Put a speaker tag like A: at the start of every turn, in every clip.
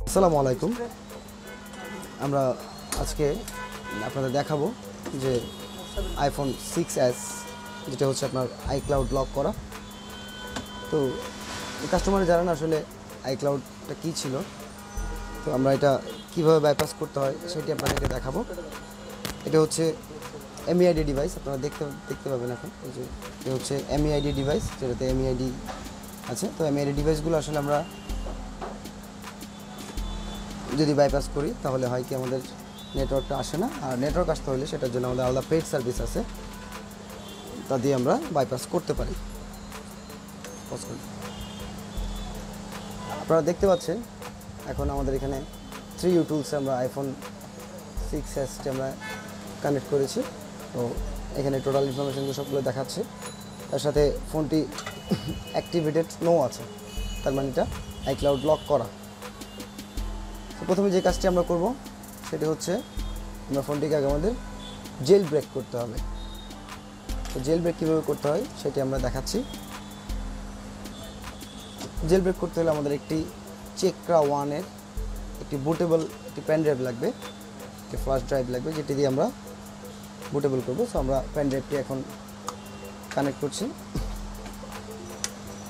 A: আসসালামু আলাইকুম। আমরা আজকে আপনাদের দেখাবো যে আইফোন 6s যেটা হচ্ছে আপনার আইক্লাউড লক করা। তো কাস্টমার জানেন আসলে আইক্লাউডটা কী ছিল, তো আমরা এটা কিভাবে বাইপাস করতে হয় সেটি আপনাদেরকে দেখাবো। এটা হচ্ছে এমইআইডি ডিভাইস, আপনারা দেখতে পাবেন এখন। এই যে এটা হচ্ছে এমইআইডি ডিভাইস, যেটাতে এমইআইডি আছে। তো এমইআইডি ডিভাইসগুলো আসলে আমরা যদি বাইপাস করি তাহলে হয় কি আমাদের নেটওয়ার্কটা আসে না, আর নেটওয়ার্ক আসতে হলে সেটার জন্য আমাদের আলাদা পেড সার্ভিস আছে, তা দিয়ে আমরা বাইপাস করতে পারি। আপনারা দেখতে পাচ্ছেন এখন আমাদের এখানে 3U টুলসে আমরা আইফোন 6s আমরা কানেক্ট করেছি। তো এখানে টোটাল ইনফরমেশনগুলো সবগুলো দেখাচ্ছে, তার সাথে ফোনটি অ্যাক্টিভেটেড নো আছে, তার মানে এটা আইক্লাউড লক করা। তো প্রথমে যে কাজটি আমরা করব সেটি হচ্ছে আমরা ফোনটিকে আগে আমাদের জেল ব্রেক করতে হবে। তো জেল ব্রেক কীভাবে করতে হয় সেটি আমরা দেখাচ্ছি। জেল ব্রেক করতে হলে আমাদের একটি চেকরা 1-এর একটি বুটেবল একটি পেন ড্রাইভ লাগবে, একটি ফ্ল্যাশ ড্রাইভ লাগবে, যেটি দিয়ে আমরা বুটেবল করবো। সো আমরা পেন ড্রাইভটি এখন কানেক্ট করছি।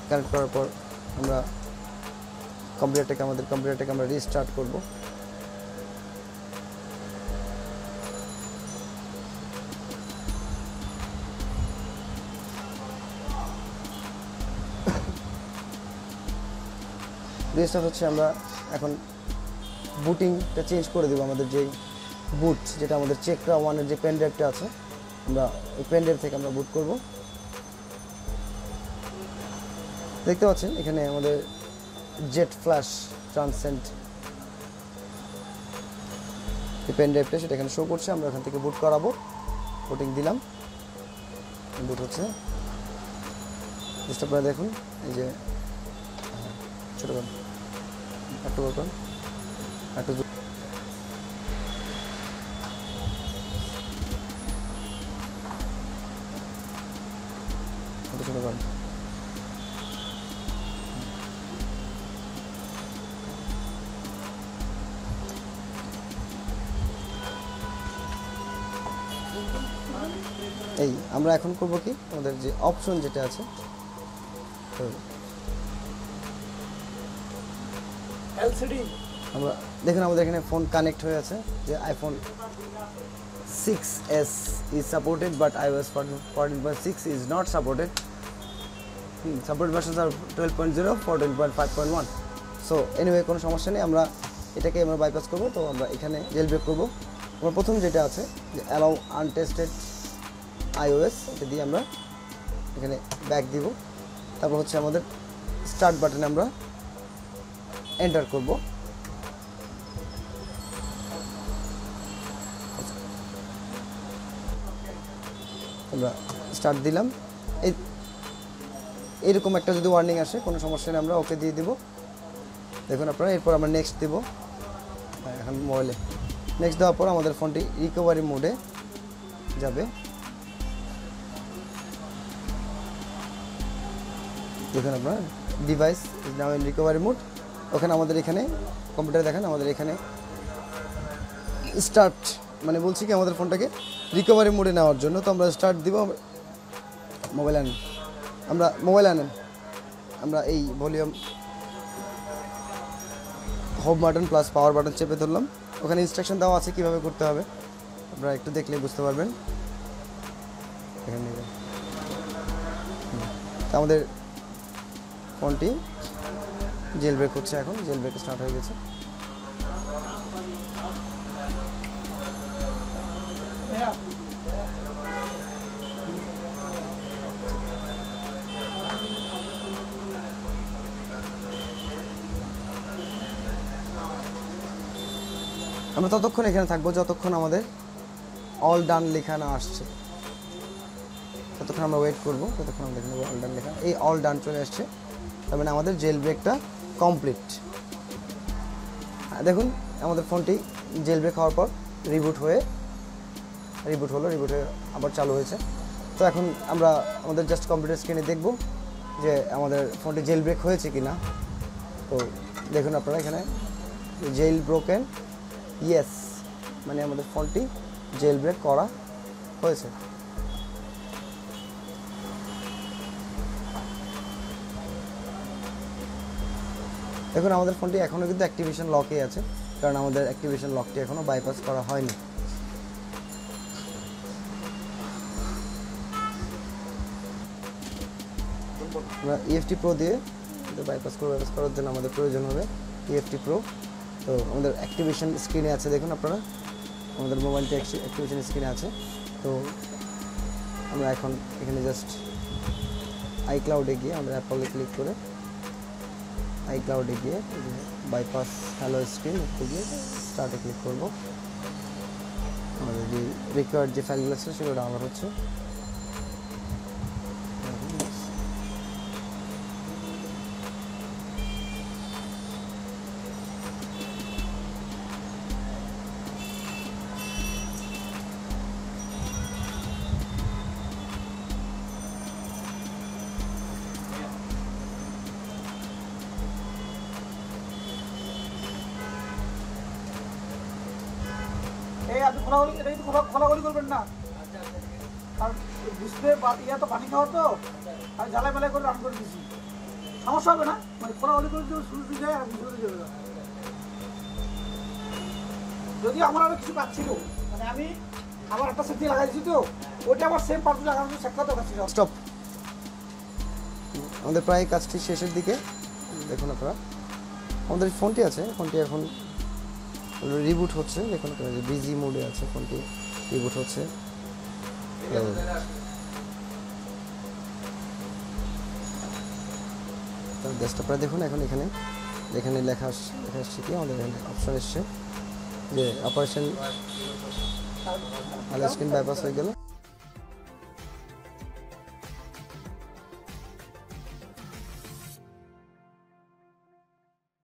A: কানেক্ট করার পর আমরা আমাদের কম্পিউটারটাকে আমরা রিস্টার্ট করব। রিস্টার্ট হচ্ছে, আমরা এখন বুটিংটা চেঞ্জ করে দেবো। আমাদের যেই বুট, যেটা আমাদের চেকরা 1-এর যে পেন ড্রাইভটা আছে, আমরা ওই পেন ড্রাইভ থেকে আমরা বুট করব। দেখতে পাচ্ছেন এখানে আমাদের জেট ফ্ল্যাশ ট্রান্সেন্ট এই পেন ড্রাইভটা সেটা এখানে শো করছে। আমরা এখান থেকে বুট করাবো, বুটিং দিলাম, বুট হচ্ছে। আপনারা দেখুন, এই যে ছোটো করুন, একটু করুন, একটু ছোটো করুন। এই আমরা এখন করব কি, আমাদের যে অপশন যেটা আছে, তো
B: এলসিডি
A: আমরা দেখুন আমাদের এখানে ফোন কানেক্ট হয়ে আছে যে iPhone 6s is supported but iOS 14.6 is not supported. Support versions are 12.0, 14.5.1. So anyway কোনো সমস্যা নেই, আমরা এটাকে আমরা বাইপাস করব। তো আমরা এখানে জেল ব্রেক করব। আমরা প্রথম যেটা আছে যে অ্যালাউ আনটেস্টেড iOS, এটা দিয়ে আমরা এখানে ব্যাক দিব। তারপর হচ্ছে আমাদের স্টার্ট বাটনে আমরা এন্টার করব। আমরা স্টার্ট দিলাম। এইরকম একটা যদি ওয়ার্নিং আসে, কোনো সমস্যা নেই, আমরা ওকে দিয়ে দিব। দেখুন আপনারা, এরপর আমরা নেক্সট দেব। এখন মোবাইলে নেক্সট দেওয়ার পর আমাদের ফোনটি রিকভারি মোডে যাবে। দেখুন আপনার device is now in recovery mode. ওখানে আমাদের এখানে কম্পিউটারে দেখেন আমাদের এখানে স্টার্ট মানে বলছি কি আমাদের ফোনটাকে রিকভারি মোডে নেওয়ার জন্য। তো আমরা স্টার্ট দিব। মোবাইল আনেন, আমরা এই volume home button plus power button চেপে ধরলাম। ওখানে ইনস্ট্রাকশন দেওয়া আছে কীভাবে করতে হবে, আপনারা একটু দেখলে বুঝতে পারবেন। এখানে আমাদের ফোনটি জেল ব্রেক হচ্ছে, এখন জেল ব্রেক স্টার্ট হয়ে গেছে। আমরা ততক্ষণ এখানে থাকবো যতক্ষণ আমাদের অল ডান লেখা না আসছে, ততক্ষণ আমরা ওয়েট করবো। ততক্ষণ আমরা দেখে নেবো অল ডান লেখা, এই অল ডান চলে আসছে, তার মানে আমাদের জেল ব্রেকটা কমপ্লিট। দেখুন আমাদের ফোনটি জেল ব্রেক হওয়ার পর রিবুট হয়ে আবার চালু হয়েছে। তো এখন আমরা আমাদের জাস্ট কম্পিউটার স্ক্রিনে দেখব যে আমাদের ফোনটি জেল ব্রেক হয়েছে কি না। তো দেখুন আপনারা এখানে জেল ব্রোকেন ইয়েস, মানে আমাদের ফোনটি জেল ব্রেক করা হয়েছে। দেখুন আমাদের ফোনটি এখনও কিন্তু অ্যাক্টিভেশন লকেই আছে, কারণ আমাদের অ্যাক্টিভেশন লকটি এখনও বাইপাস করা হয়নি। আমরা EFT প্রো দিয়ে বাইপাস করার জন্য আমাদের প্রয়োজন হবে EFT প্রো। তো আমাদের অ্যাক্টিভেশন স্ক্রিনে আছে, দেখুন আপনারা আমাদের মোবাইলটি অ্যাক্টিভেশন স্ক্রিনে আছে। তো আমরা এখন এখানে জাস্ট আইক্লাউডে গিয়ে আমরা অ্যাপলে ক্লিক করে আইক্লাউডে গিয়ে বাইপাস হ্যালো স্ক্রিন একটু গিয়ে স্টার্টে ক্লিক করবো। আমাদের যে রিকোয়ার্ড যে ফাইলগুলো আছে সেগুলো ডাউনলোড হচ্ছে।
B: এই আপনি খোলাখুলি, এটা কিন্তু খোলাখুলি করবেন না, কারণ ডিসপ্লে ইয়া তো পানি খাওয়া তো, আমি জ্বালাই মেলাই করে রান করে দিচ্ছি, সমস্যা হবে না। মানে খোলাখুলি করে যদি শুরু যায় আর শুরু যাবে না। যদি আমার আরো কিছু পাচ্ছিল, মানে আমি আমার একটা সেফটি লাগাইছি তো, ওইটা আমার সেম পার্টি লাগানোর জন্য সেটা তো পাচ্ছিল।
A: স্টপ। আমাদের প্রায় কাজটি শেষের দিকে। দেখুন আপনারা আমাদের ফোনটি আছে, ফোনটি এখন রিবুট হচ্ছে। দেখুন আপনারা যে বিজি মোডে আছে, ফোনটি রিবুট হচ্ছে। জাস্ট আপনারা দেখুন এখন এখানে লেখা আসছে কি, আমাদের এখানে অপশন এসছে যে অপারেশন স্ক্রিন বাইপাস হয়ে গেল।